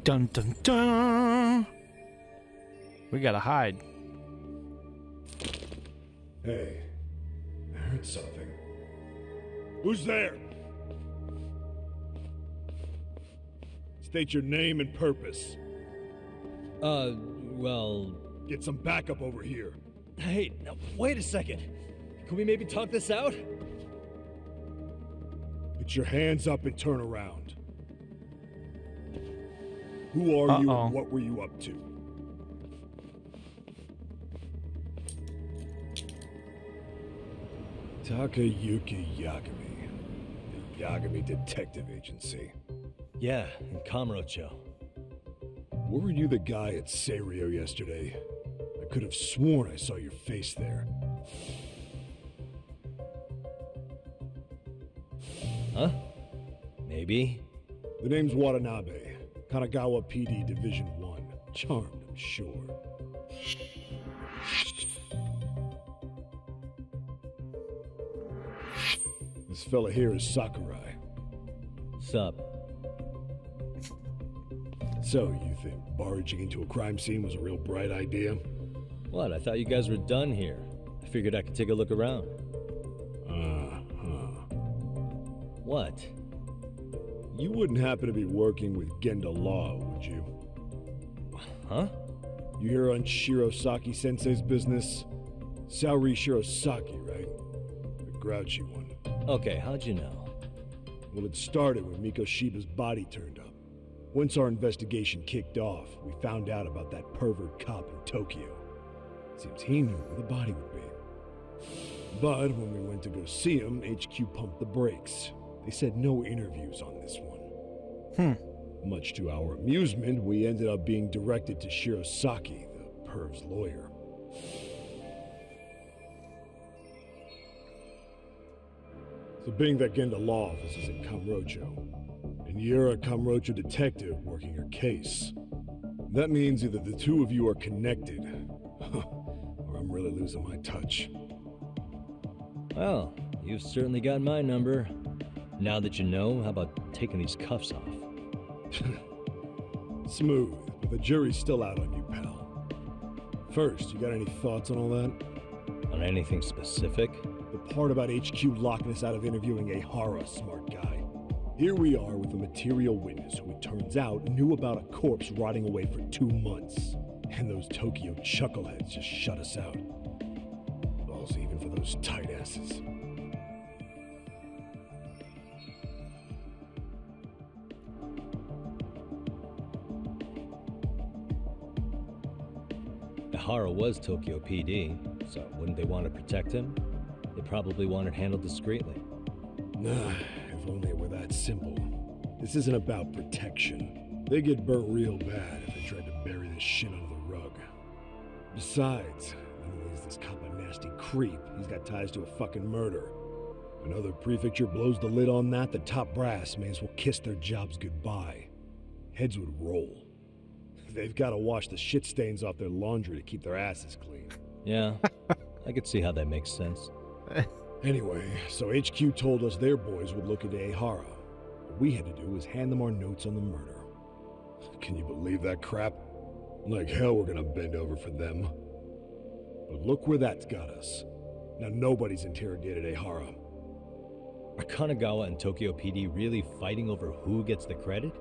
Dun dun dun! We gotta hide. Hey, I heard something. Who's there? State your name and purpose. Well... Get some backup over here. Hey, now, wait a second. Can we maybe talk this out? Put your hands up and turn around. Who are you and what were you up to? Takayuki Yagami. The Yagami Detective Agency. Yeah, in Kamurocho. Weren't you the guy at Serio yesterday? I could have sworn I saw your face there. Huh? Maybe. The name's Watanabe. Kanagawa PD Division 1. Charmed, I'm sure. This fella here is Sakurai. Sup? So, you think barging into a crime scene was a real bright idea? What? I thought you guys were done here. I figured I could take a look around. What? You wouldn't happen to be working with Genda Law, would you? Huh? You hear on Shirosaki Sensei's business? Saori Shirosaki, right? The grouchy one. Okay, how'd you know? Well, it started when Mikoshiba's body turned up. Once our investigation kicked off, we found out about that pervert cop in Tokyo. Seems he knew where the body would be. But when we went to go see him, HQ pumped the brakes. They said no interviews on this one. Much to our amusement, we ended up being directed to Shirosaki, the perv's lawyer. So being that Genda Law office is in Kamurocho, and you're a Kamurocho detective working your case, that means either the two of you are connected, or I'm really losing my touch. Well, you've certainly got my number. Now that you know, how about taking these cuffs off? Smooth, but the jury's still out on you, pal. First, you got any thoughts on all that? On anything specific? The part about HQ locking us out of interviewing a Hara, smart guy. Here we are with a material witness who it turns out knew about a corpse rotting away for 2 months. And those Tokyo chuckleheads just shut us out. Balls even for those tight asses. Hara was Tokyo PD, so wouldn't they want to protect him? They probably want it handled discreetly. Nah, if only it were that simple. This isn't about protection. They get burnt real bad if they tried to bury this shit under the rug. Besides, not only is this cop a nasty creep, he's got ties to a fucking murder. Another prefecture blows the lid on that, the top brass may as well kiss their jobs goodbye. Heads would roll. They've got to wash the shit stains off their laundry to keep their asses clean. Yeah, I could see how that makes sense. Anyway, so HQ told us their boys would look into Ehara. What we had to do was hand them our notes on the murder. Can you believe that crap? Like hell we're gonna bend over for them. But look where that's got us. Now nobody's interrogated Ehara. Are Kanagawa and Tokyo PD really fighting over who gets the credit?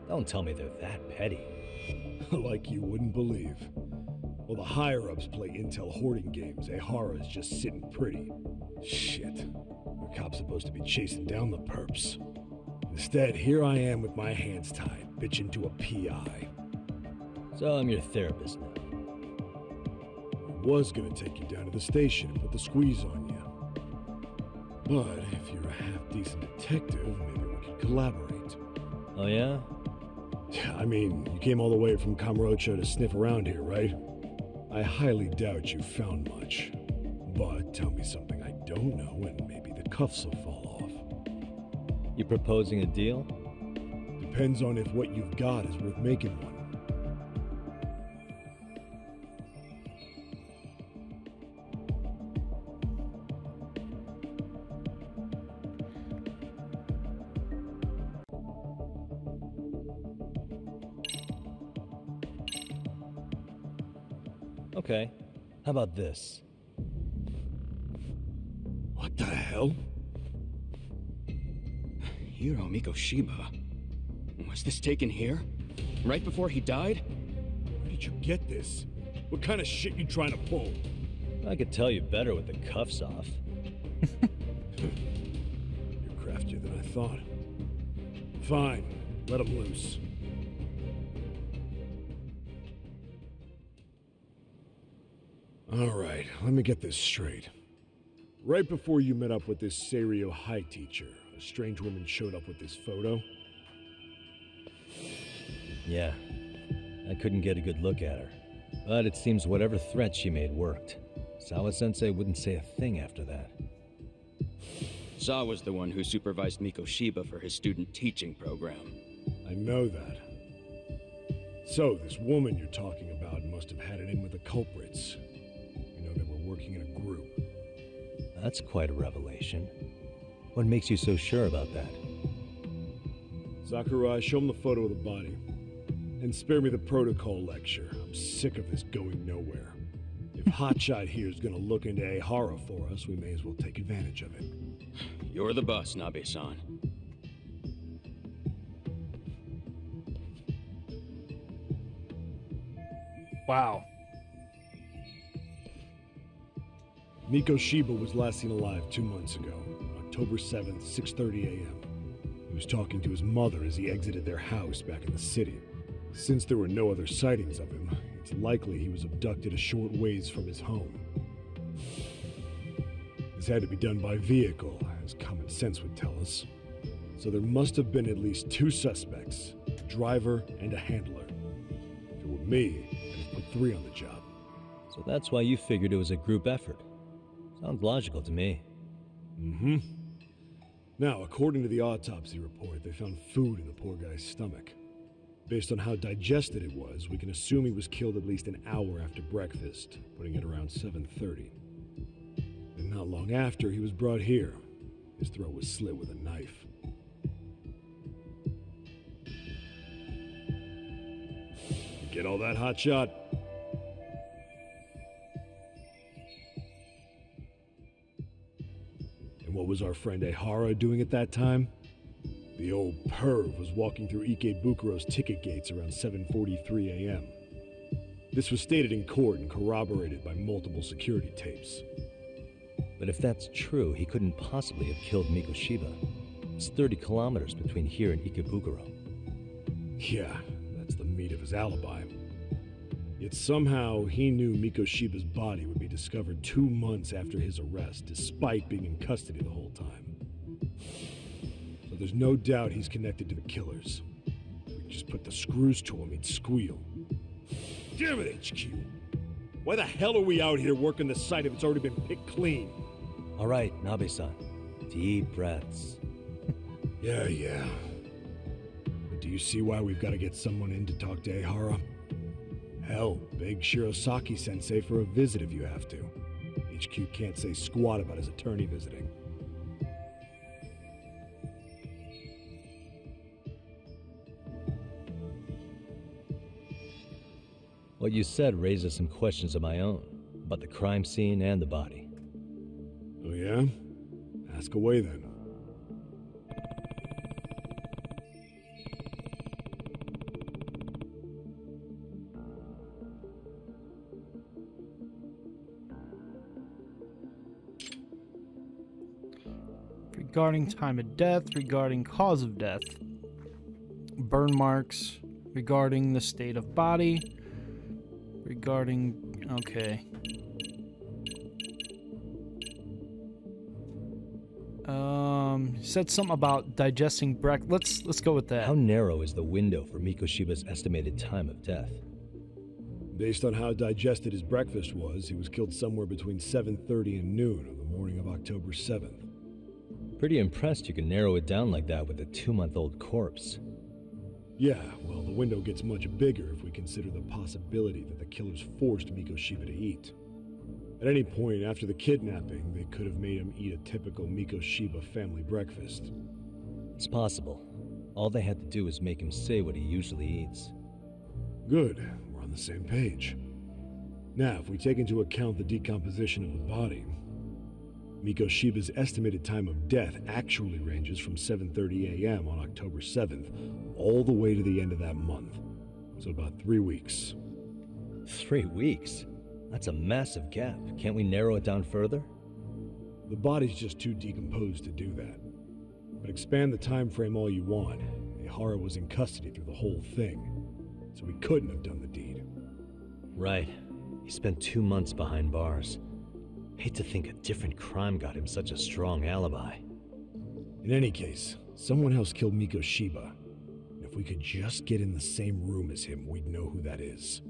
Don't tell me they're that petty. Like you wouldn't believe. While the higher-ups play intel hoarding games, Ehara is just sitting pretty. Shit. The cop's supposed to be chasing down the perps. Instead, here I am with my hands tied, bitching to a PI. So I'm your therapist now. I was gonna take you down to the station and put the squeeze on you. But if you're a half-decent detective, maybe we could collaborate. Oh yeah? I mean, you came all the way from Kamurocho to sniff around here, right? I highly doubt you found much. But tell me something I don't know and maybe the cuffs will fall off. You proposing a deal? Depends on if what you've got is worth making one. Okay, how about this? What the hell? Hiro Mikoshiba. Was this taken here? Right before he died? Where did you get this? What kind of shit you trying to pull? I could tell you better with the cuffs off. You're craftier than I thought. Fine, let him loose. Alright, let me get this straight. Right before you met up with this Seiryo High teacher, a strange woman showed up with this photo? Yeah, I couldn't get a good look at her. But it seems whatever threat she made worked. Sawa-sensei wouldn't say a thing after that. Saw was the one who supervised Mikoshiba for his student teaching program. I know that. So, this woman you're talking about must have had it in with the culprits. You know, they were working in a group. That's quite a revelation. What makes you so sure about that? Sakurai, show him the photo of the body. And spare me the protocol lecture. I'm sick of this going nowhere. If Hotshot here is gonna look into Ehara for us, we may as well take advantage of it. You're the boss, Nabe-san. Wow. Mikoshiba was last seen alive 2 months ago, October 7th, 6:30 a.m. He was talking to his mother as he exited their house back in the city. Since there were no other sightings of him, it's likely he was abducted a short ways from his home. This had to be done by vehicle, as common sense would tell us. So there must have been at least 2 suspects, a driver and a handler. If it were me, I'd have put 3 on the job. So that's why you figured it was a group effort. Sounds logical to me. Mm-hmm. Now, according to the autopsy report, they found food in the poor guy's stomach. Based on how digested it was, we can assume he was killed at least an hour after breakfast, putting it around 7:30. And not long after, he was brought here. His throat was slit with a knife. You get all that, Hotshot? And what was our friend Ehara doing at that time? The old perv was walking through Ikebukuro's ticket gates around 7:43 a.m. This was stated in court and corroborated by multiple security tapes. But if that's true, he couldn't possibly have killed Mikoshiba. It's 30 kilometers between here and Ikebukuro. Yeah, that's the meat of his alibi. Yet somehow he knew Mikoshiba's body would be discovered 2 months after his arrest, despite being in custody the whole time. So there's no doubt he's connected to the killers. If we just put the screws to him, he'd squeal. Damn it, HQ! Why the hell are we out here working the site if it's already been picked clean? All right, Nabe-san. Deep breaths. Yeah. But do you see why we've got to get someone in to talk to Ehara? Hell, beg Shirosaki-sensei for a visit if you have to. HQ can't say squat about his attorney visiting. What you said raises some questions of my own, about the crime scene and the body. Oh yeah? Ask away then. Regarding time of death, regarding cause of death, burn marks, regarding the state of body, regarding... okay. Said something about digesting breakfast. Let's go with that. How narrow is the window for Mikoshiba's estimated time of death? Based on how digested his breakfast was, he was killed somewhere between 7:30 and noon on the morning of October 7th. Pretty impressed you can narrow it down like that with a 2-month-old corpse. Yeah, well, the window gets much bigger if we consider the possibility that the killers forced Mikoshiba to eat. At any point after the kidnapping, they could have made him eat a typical Mikoshiba family breakfast. It's possible. All they had to do was make him say what he usually eats. Good, we're on the same page. Now, if we take into account the decomposition of the body, Miko Shiba's estimated time of death actually ranges from 7:30 a.m. on October 7th all the way to the end of that month. So about 3 weeks. 3 weeks? That's a massive gap. Can't we narrow it down further? The body's just too decomposed to do that. But expand the time frame all you want. Ihara was in custody through the whole thing, so he couldn't have done the deed. Right. He spent 2 months behind bars. Hate to think a different crime got him such a strong alibi. In any case, someone else killed Miko Shiba. And if we could just get in the same room as him, we'd know who that is.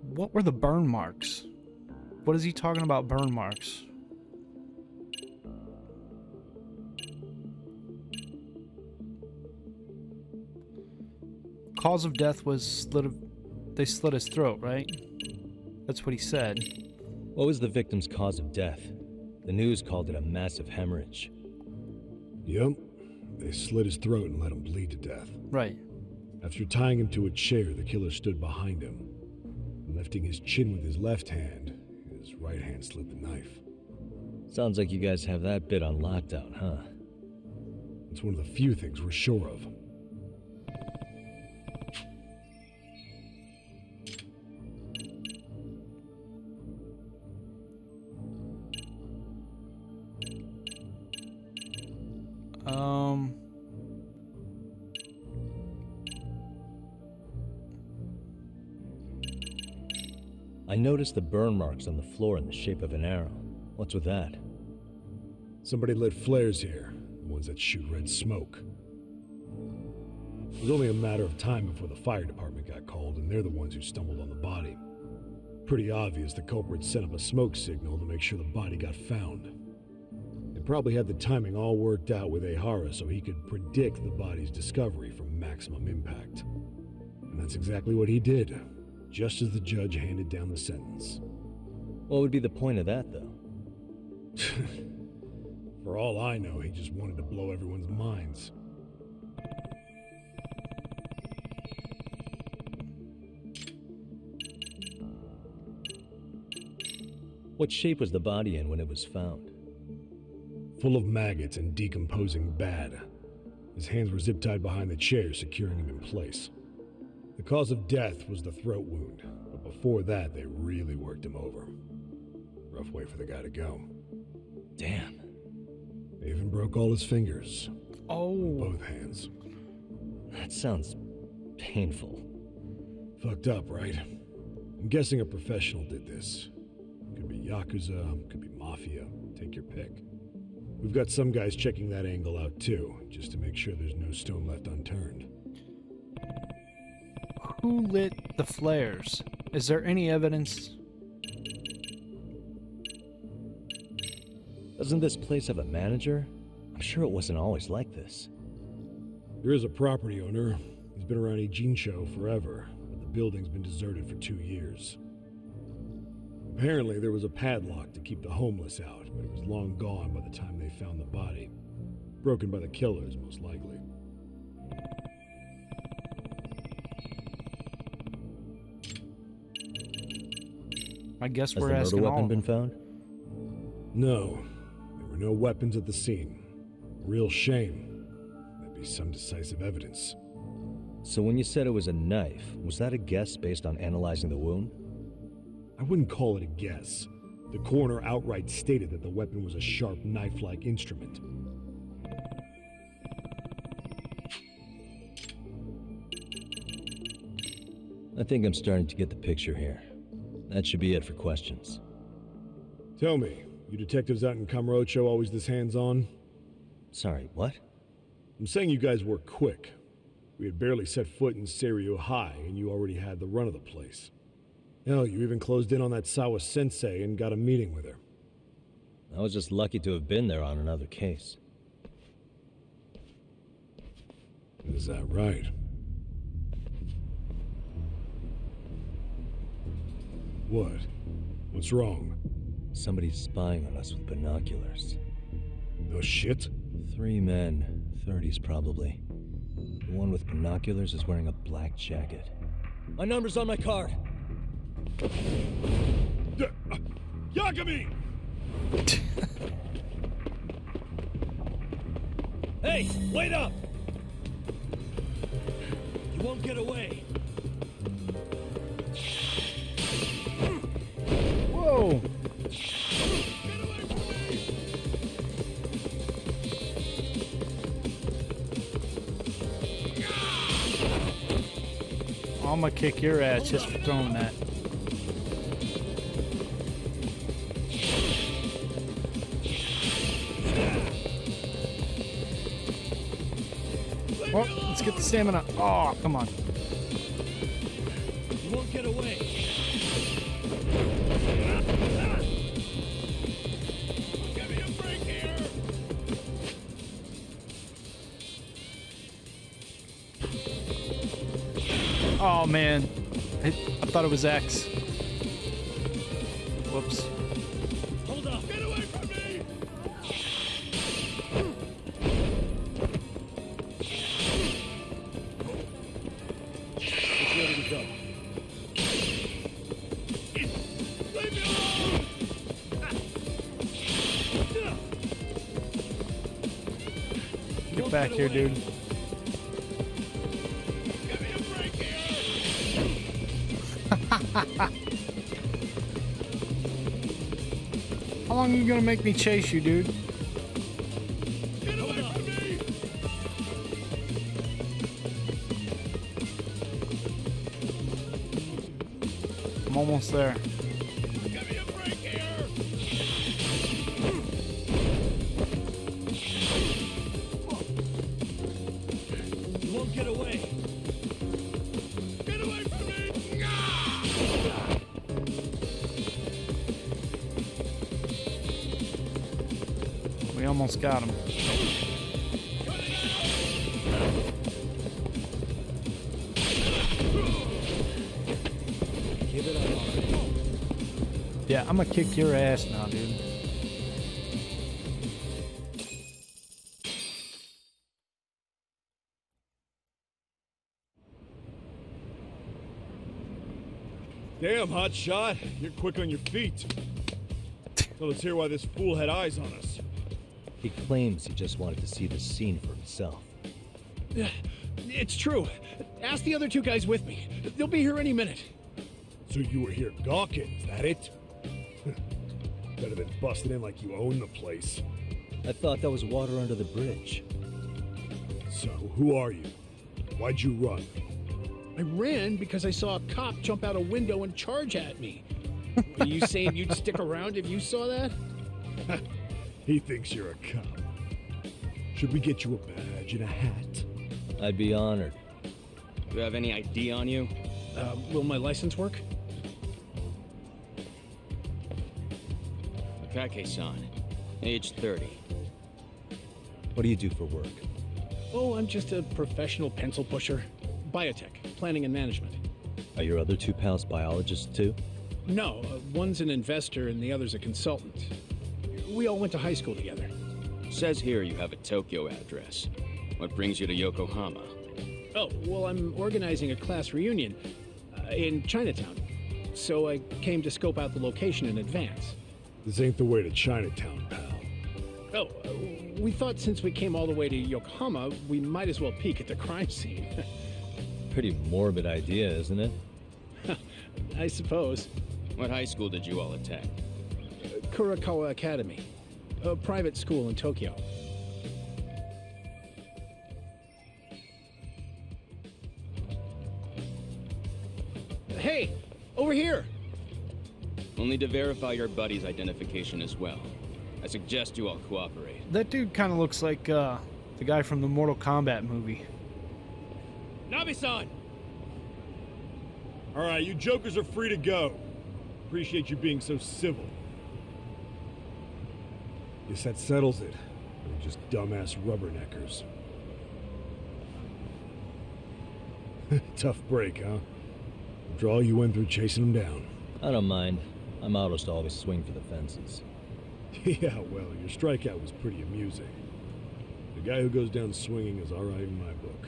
What were the burn marks? What is he talking about, burn marks? Cause of death was they slit his throat, right? That's what he said. What was the victim's cause of death? The news called it a massive hemorrhage. Yep. They slit his throat and let him bleed to death. Right. After tying him to a chair, the killer stood behind him. Lifting his chin with his left hand, his right hand slid the knife. Sounds like you guys have that bit on lockdown, huh? It's one of the few things we're sure of. I noticed the burn marks on the floor in the shape of an arrow. What's with that? Somebody lit flares here, the ones that shoot red smoke. It was only a matter of time before the fire department got called, and they're the ones who stumbled on the body. Pretty obvious the culprit set up a smoke signal to make sure the body got found. They probably had the timing all worked out with Ihara so he could predict the body's discovery from maximum impact. And that's exactly what he did, just as the judge handed down the sentence. What would be the point of that, though? For all I know, he just wanted to blow everyone's minds. What shape was the body in when it was found? Full of maggots and decomposing bad. His hands were zip-tied behind the chair, securing him in place. The cause of death was the throat wound, but before that, they really worked him over. Rough way for the guy to go. Damn. They even broke all his fingers. Oh. With both hands. That sounds painful. Fucked up, right? I'm guessing a professional did this. Could be Yakuza, could be Mafia. Take your pick. We've got some guys checking that angle out too, just to make sure there's no stone left unturned. Who lit the flares? Is there any evidence? Doesn't this place have a manager? I'm sure it wasn't always like this. There is a property owner. He's been around Ijincho forever, but the building's been deserted for 2 years. Apparently, there was a padlock to keep the homeless out, but it was long gone by the time they found the body. Broken by the killers, most likely. I guess Has we're the asking murder all. weapon been found? No, there were no weapons at the scene. Real shame. That'd be some decisive evidence. So when you said it was a knife, was that a guess based on analyzing the wound? I wouldn't call it a guess. The coroner outright stated that the weapon was a sharp knife-like instrument. I think I'm starting to get the picture here. That should be it for questions. Tell me, you detectives out in Kamurocho always this hands-on? Sorry, what? I'm saying you guys work quick. We had barely set foot in Seiryu High, and you already had the run of the place. Hell, you even closed in on that Sawa sensei and got a meeting with her. I was just lucky to have been there on another case. Is that right? What? What's wrong? Somebody's spying on us with binoculars. No shit? 3 men, 30s probably. The one with binoculars is wearing a black jacket. My number's on my card! Yagami! Hey, wait up! You won't get away. Whoa! I'm gonna kick your ass just for throwing that. Well, let's get the stamina. Oh, come on. You won't get away. Give me a break here! Oh man, I thought it was X. Whoops. Hold up. Get away from me! It's ready to go. Leave me alone! Get back here, dude. Give me a break here! How long are you gonna make me chase you, dude? Get away from me! I'm almost there. Give me a break here! You won't get away. Get away from me! We almost got him. Give it up already. Yeah, I'm gonna kick your ass now, dude. Damn, hot shot. You're quick on your feet. So let's hear why this fool had eyes on us. He claims he just wanted to see the scene for himself. It's true. Ask the other 2 guys with me. They'll be here any minute. So you were here gawking, is that it? Better than busting in like you own the place. I thought that was water under the bridge. So, who are you? Why'd you run? I ran because I saw a cop jump out a window and charge at me. Are you saying you'd stick around if you saw that? He thinks you're a cop. Should we get you a badge and a hat? I'd be honored. Do you have any ID on you? Will my license work? Takayuki-san, age 30. What do you do for work? Oh, I'm just a professional pencil pusher. Biotech, planning and management. Are your other 2 pals biologists too? No, one's an investor and the other's a consultant. We all went to high school together. Says here you have a Tokyo address. What brings you to Yokohama? Oh, well, I'm organizing a class reunion in Chinatown. So I came to scope out the location in advance. This ain't the way to Chinatown, pal. Oh, we thought since we came all the way to Yokohama, we might as well peek at the crime scene. Pretty morbid idea, isn't it? I suppose. What high school did you all attend? Kurakawa Academy, a private school in Tokyo. Hey, over here! Only to verify your buddy's identification as well. I suggest you all cooperate. That dude kind of looks like the guy from the Mortal Kombat movie. Nabi-san! Alright, you jokers are free to go. Appreciate you being so civil. Guess that settles it. They're just dumbass rubberneckers. Tough break, huh? After all you went through chasing them down. I don't mind. I'm autos to always swing for the fences. Yeah, well, your strikeout was pretty amusing. The guy who goes down swinging is alright in my book.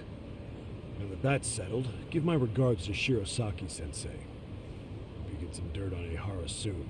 Now that that's settled, give my regards to Shirosaki-sensei. Hope you get some dirt on Ihara soon.